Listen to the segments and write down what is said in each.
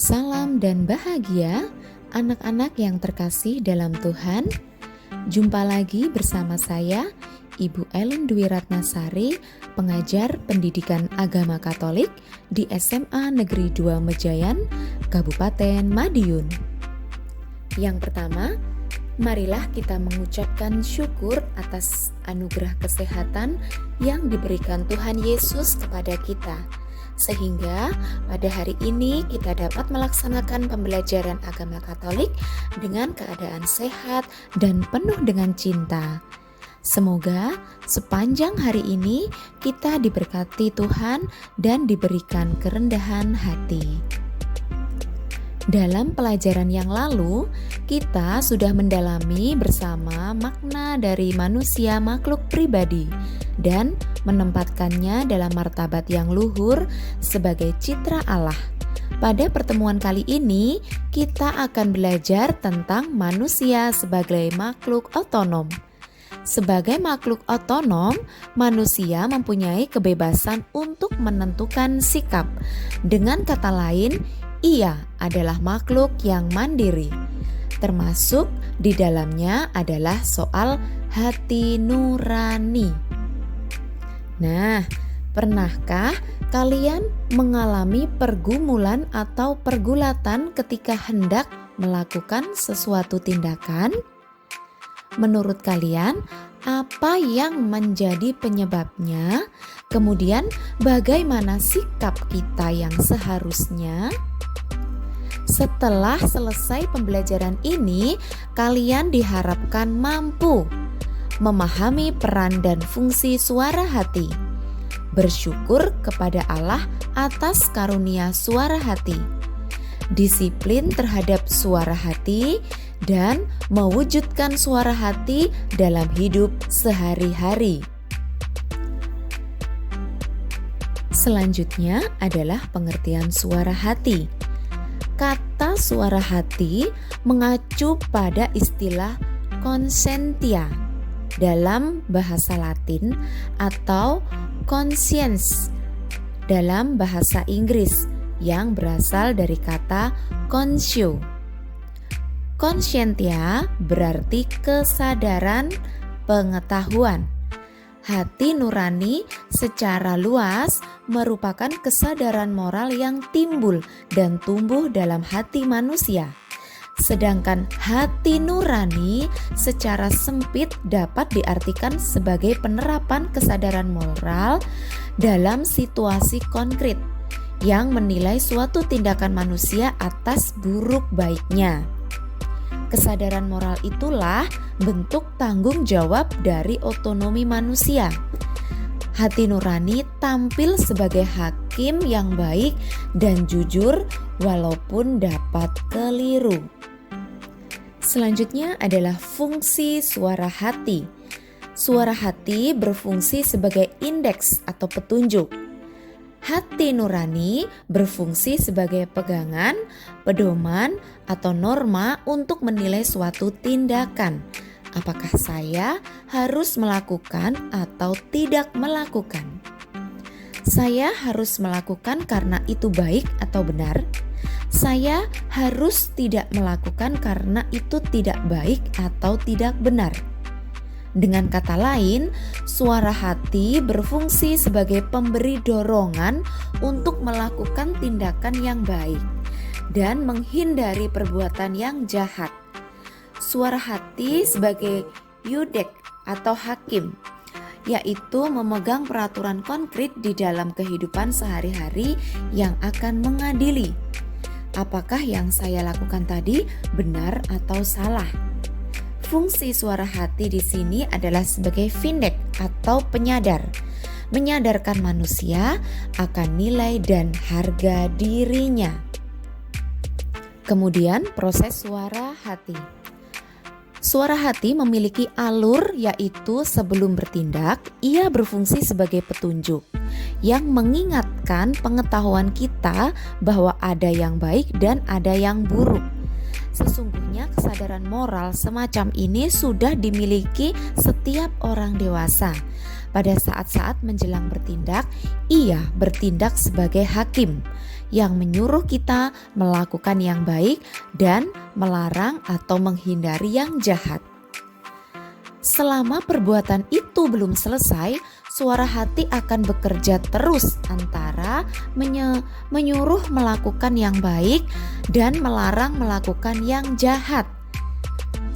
Salam dan bahagia anak-anak yang terkasih dalam Tuhan. Jumpa lagi bersama saya, Ibu Ellen Dwi Ratnasari, pengajar pendidikan agama Katolik di SMA Negeri 2 Mejayan, Kabupaten Madiun. Yang pertama, marilah kita mengucapkan syukur atas anugerah kesehatan yang diberikan Tuhan Yesus kepada kita, sehingga pada hari ini kita dapat melaksanakan pembelajaran agama Katolik dengan keadaan sehat dan penuh dengan cinta. Semoga sepanjang hari ini kita diberkati Tuhan dan diberikan kerendahan hati. Dalam pelajaran yang lalu, kita sudah mendalami bersama makna dari manusia makhluk pribadi dan menempatkannya dalam martabat yang luhur sebagai citra Allah. Pada pertemuan kali ini, kita akan belajar tentang manusia sebagai makhluk otonom. Sebagai makhluk otonom, manusia mempunyai kebebasan untuk menentukan sikap. Dengan kata lain, ia adalah makhluk yang mandiri. Termasuk di dalamnya adalah soal hati nurani. Nah, pernahkah kalian mengalami pergumulan atau pergulatan ketika hendak melakukan sesuatu tindakan? Menurut kalian, apa yang menjadi penyebabnya? Kemudian, bagaimana sikap kita yang seharusnya? Setelah selesai pembelajaran ini, kalian diharapkan mampu memahami peran dan fungsi suara hati, bersyukur kepada Allah atas karunia suara hati, disiplin terhadap suara hati, dan mewujudkan suara hati dalam hidup sehari-hari. Selanjutnya adalah pengertian suara hati. Kata suara hati mengacu pada istilah consentia dalam bahasa Latin atau conscience dalam bahasa Inggris yang berasal dari kata conscio. Conscientia berarti kesadaran, pengetahuan. Hati nurani secara luas merupakan kesadaran moral yang timbul dan tumbuh dalam hati manusia. Sedangkan hati nurani secara sempit dapat diartikan sebagai penerapan kesadaran moral dalam situasi konkret yang menilai suatu tindakan manusia atas buruk baiknya. Kesadaran moral itulah bentuk tanggung jawab dari otonomi manusia. Hati nurani tampil sebagai hakim yang baik dan jujur walaupun dapat keliru. Selanjutnya adalah fungsi suara hati. Suara hati berfungsi sebagai indeks atau petunjuk. Hati nurani berfungsi sebagai pegangan, pedoman, atau norma untuk menilai suatu tindakan. Apakah saya harus melakukan atau tidak melakukan? Saya harus melakukan karena itu baik atau benar. Saya harus tidak melakukan karena itu tidak baik atau tidak benar. Dengan kata lain, suara hati berfungsi sebagai pemberi dorongan untuk melakukan tindakan yang baik dan menghindari perbuatan yang jahat. Suara hati sebagai yudek atau hakim, yaitu memegang peraturan konkret di dalam kehidupan sehari-hari yang akan mengadili. Apakah yang saya lakukan tadi benar atau salah? Fungsi suara hati di sini adalah sebagai vindek atau penyadar, menyadarkan manusia akan nilai dan harga dirinya. Kemudian proses suara hati. Suara hati memiliki alur, yaitu sebelum bertindak, ia berfungsi sebagai petunjuk yang mengingatkan pengetahuan kita bahwa ada yang baik dan ada yang buruk. Sesungguhnya kesadaran moral semacam ini sudah dimiliki setiap orang dewasa. Pada saat-saat menjelang bertindak, ia bertindak sebagai hakim yang menyuruh kita melakukan yang baik dan melarang atau menghindari yang jahat. Selama perbuatan itu belum selesai, suara hati akan bekerja terus antara menyuruh melakukan yang baik dan melarang melakukan yang jahat.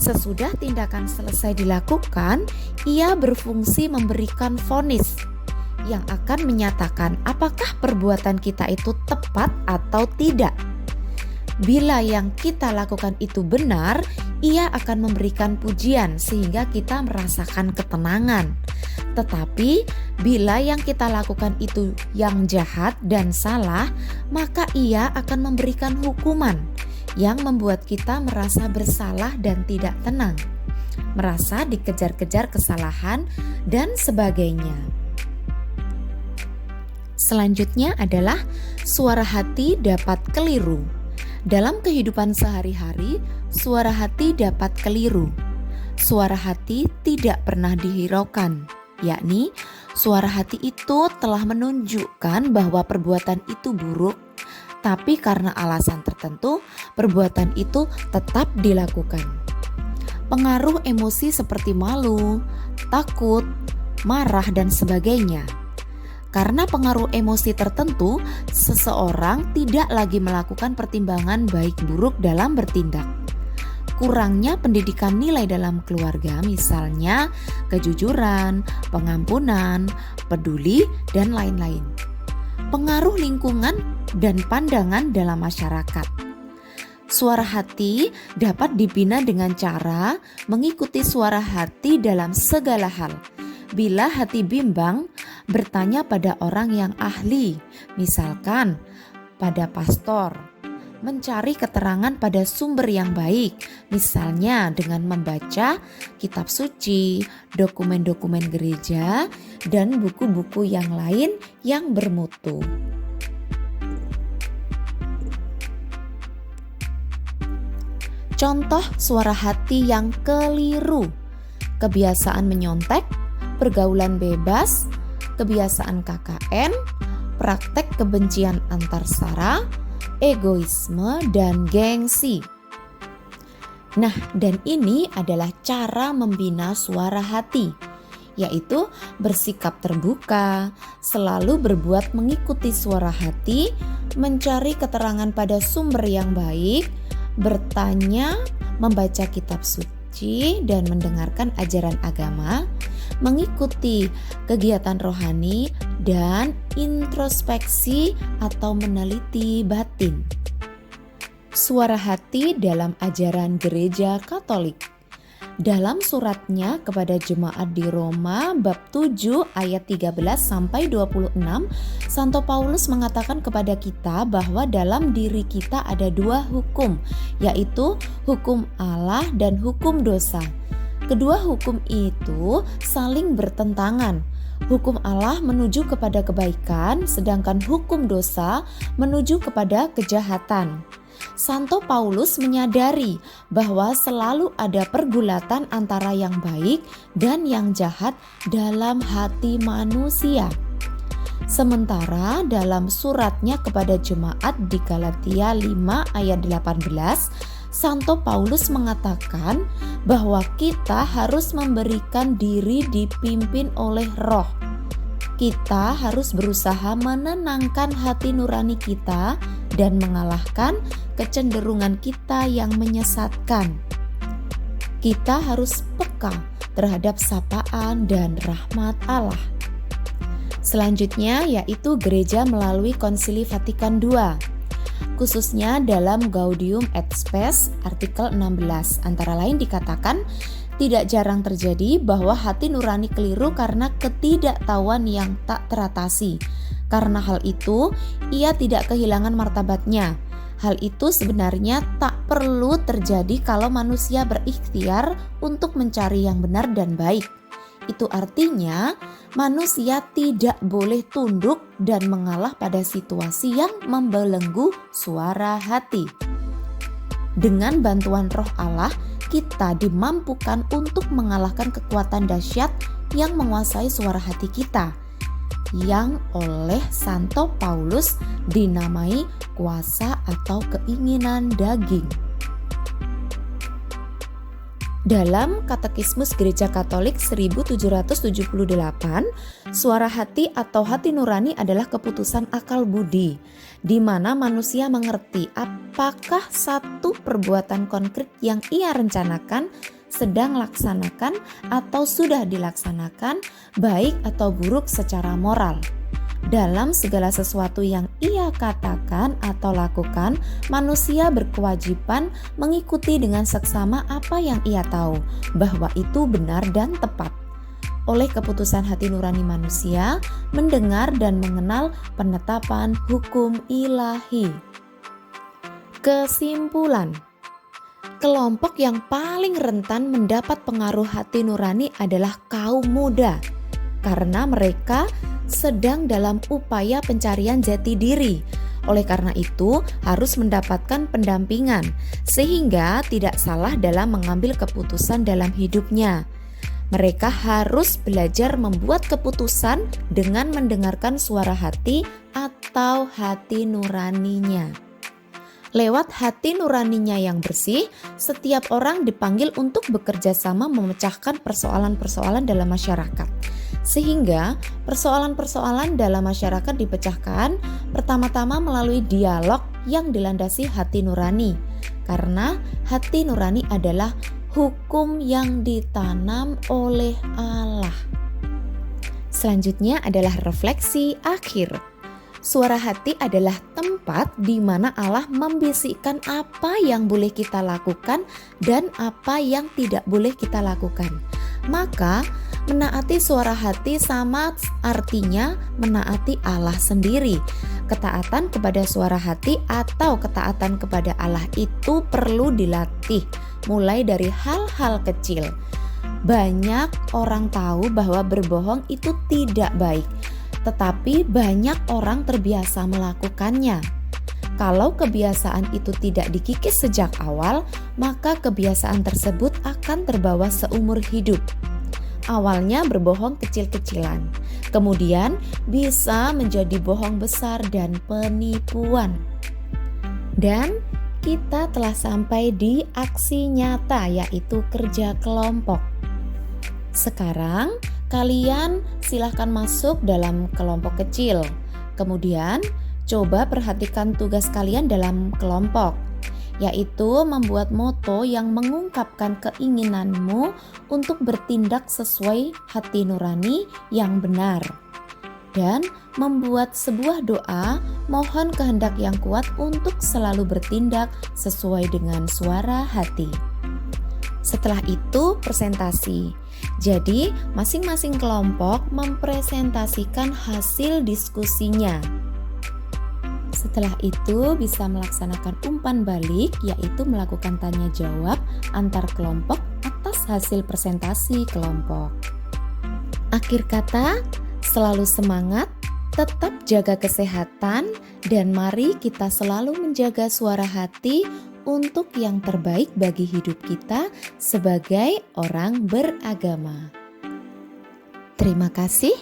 Sesudah tindakan selesai dilakukan, ia berfungsi memberikan vonis yang akan menyatakan apakah perbuatan kita itu tepat atau tidak. Bila yang kita lakukan itu benar, ia akan memberikan pujian sehingga kita merasakan ketenangan. Tetapi bila yang kita lakukan itu yang jahat dan salah, maka ia akan memberikan hukuman yang membuat kita merasa bersalah dan tidak tenang, merasa dikejar-kejar kesalahan dan sebagainya. Selanjutnya adalah suara hati dapat keliru. Dalam kehidupan sehari-hari, suara hati dapat keliru. Suara hati tidak pernah dihiraukan, yakni suara hati itu telah menunjukkan bahwa perbuatan itu buruk, tapi karena alasan tertentu, perbuatan itu tetap dilakukan. Pengaruh emosi seperti malu, takut, marah, dan sebagainya. Karena pengaruh emosi tertentu, seseorang tidak lagi melakukan pertimbangan baik buruk dalam bertindak. Kurangnya pendidikan nilai dalam keluarga, misalnya kejujuran, pengampunan, peduli, dan lain-lain. Pengaruh lingkungan dan pandangan dalam masyarakat. Suara hati dapat dibina dengan cara mengikuti suara hati dalam segala hal. Bila hati bimbang, bertanya pada orang yang ahli, misalkan pada pastor. Mencari keterangan pada sumber yang baik, misalnya dengan membaca kitab suci, dokumen-dokumen gereja, dan buku-buku yang lain yang bermutu. Contoh suara hati yang keliru: kebiasaan menyontek, pergaulan bebas, kebiasaan KKN, praktek kebencian antar sara, egoisme, dan gengsi. Nah, dan ini adalah cara membina suara hati, yaitu bersikap terbuka, selalu berbuat mengikuti suara hati, mencari keterangan pada sumber yang baik, bertanya, membaca kitab suci, dan mendengarkan ajaran agama, mengikuti kegiatan rohani, dan introspeksi atau meneliti batin. Suara hati dalam ajaran Gereja Katolik. Dalam suratnya kepada jemaat di Roma bab 7 ayat 13 sampai 26, Santo Paulus mengatakan kepada kita bahwa dalam diri kita ada dua hukum, yaitu hukum Allah dan hukum dosa. Kedua hukum itu saling bertentangan. Hukum Allah menuju kepada kebaikan, sedangkan hukum dosa menuju kepada kejahatan. Santo Paulus menyadari bahwa selalu ada pergulatan antara yang baik dan yang jahat dalam hati manusia. Sementara dalam suratnya kepada jemaat di Galatia 5 ayat 18, Santo Paulus mengatakan bahwa kita harus memberikan diri dipimpin oleh Roh. Kita harus berusaha menenangkan hati nurani kita dan mengalahkan kecenderungan kita yang menyesatkan. Kita harus peka terhadap sapaan dan rahmat Allah. Selanjutnya yaitu gereja melalui Konsili Vatikan II, khususnya dalam Gaudium et Spes artikel 16. Antara lain dikatakan, tidak jarang terjadi bahwa hati nurani keliru karena ketidaktahuan yang tak teratasi. Karena hal itu, ia tidak kehilangan martabatnya. Hal itu sebenarnya tak perlu terjadi kalau manusia berikhtiar untuk mencari yang benar dan baik. Itu artinya manusia tidak boleh tunduk dan mengalah pada situasi yang membelenggu suara hati. Dengan bantuan Roh Allah, kita dimampukan untuk mengalahkan kekuatan dahsyat yang menguasai suara hati kita, yang oleh Santo Paulus dinamai kuasa atau keinginan daging. Dalam Katekismus Gereja Katolik 1778, suara hati atau hati nurani adalah keputusan akal budi, di mana manusia mengerti apakah satu perbuatan konkret yang ia rencanakan, sedang laksanakan, atau sudah dilaksanakan, baik atau buruk secara moral. Dalam segala sesuatu yang ia katakan atau lakukan, manusia berkewajiban mengikuti dengan seksama apa yang ia tahu, bahwa itu benar dan tepat. Oleh keputusan hati nurani manusia, mendengar dan mengenal penetapan hukum ilahi. Kesimpulan, kelompok yang paling rentan mendapat pengaruh hati nurani adalah kaum muda, karena mereka sedang dalam upaya pencarian jati diri. Oleh karena itu, harus mendapatkan pendampingan, sehingga tidak salah dalam mengambil keputusan dalam hidupnya. Mereka harus belajar membuat keputusan dengan mendengarkan suara hati atau hati nuraninya. Lewat hati nuraninya yang bersih, setiap orang dipanggil untuk bekerja sama memecahkan persoalan-persoalan dalam masyarakat. Sehingga persoalan-persoalan dalam masyarakat dipecahkan pertama-tama melalui dialog yang dilandasi hati nurani. Karena hati nurani adalah hukum yang ditanam oleh Allah. Selanjutnya adalah refleksi akhir. Suara hati adalah tempat di mana Allah membisikkan apa yang boleh kita lakukan dan apa yang tidak boleh kita lakukan. Maka menaati suara hati sama artinya menaati Allah sendiri. Ketaatan kepada suara hati atau ketaatan kepada Allah itu perlu dilatih mulai dari hal-hal kecil. Banyak orang tahu bahwa berbohong itu tidak baik, tetapi banyak orang terbiasa melakukannya. Kalau kebiasaan itu tidak dikikis sejak awal, maka kebiasaan tersebut akan terbawa seumur hidup. Awalnya berbohong kecil-kecilan, kemudian bisa menjadi bohong besar dan penipuan. Dan kita telah sampai di aksi nyata, yaitu kerja kelompok. Sekarang kalian silahkan masuk dalam kelompok kecil. Kemudian coba perhatikan tugas kalian dalam kelompok, yaitu membuat moto yang mengungkapkan keinginanmu untuk bertindak sesuai hati nurani yang benar, dan membuat sebuah doa mohon kehendak yang kuat untuk selalu bertindak sesuai dengan suara hati. Setelah itu presentasi. Jadi masing-masing kelompok mempresentasikan hasil diskusinya. Setelah itu bisa melaksanakan umpan balik, yaitu melakukan tanya jawab antar kelompok atas hasil presentasi kelompok. Akhir kata, selalu semangat, tetap jaga kesehatan, dan mari kita selalu menjaga suara hati untuk yang terbaik bagi hidup kita sebagai orang beragama. Terima kasih,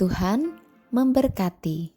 Tuhan memberkati.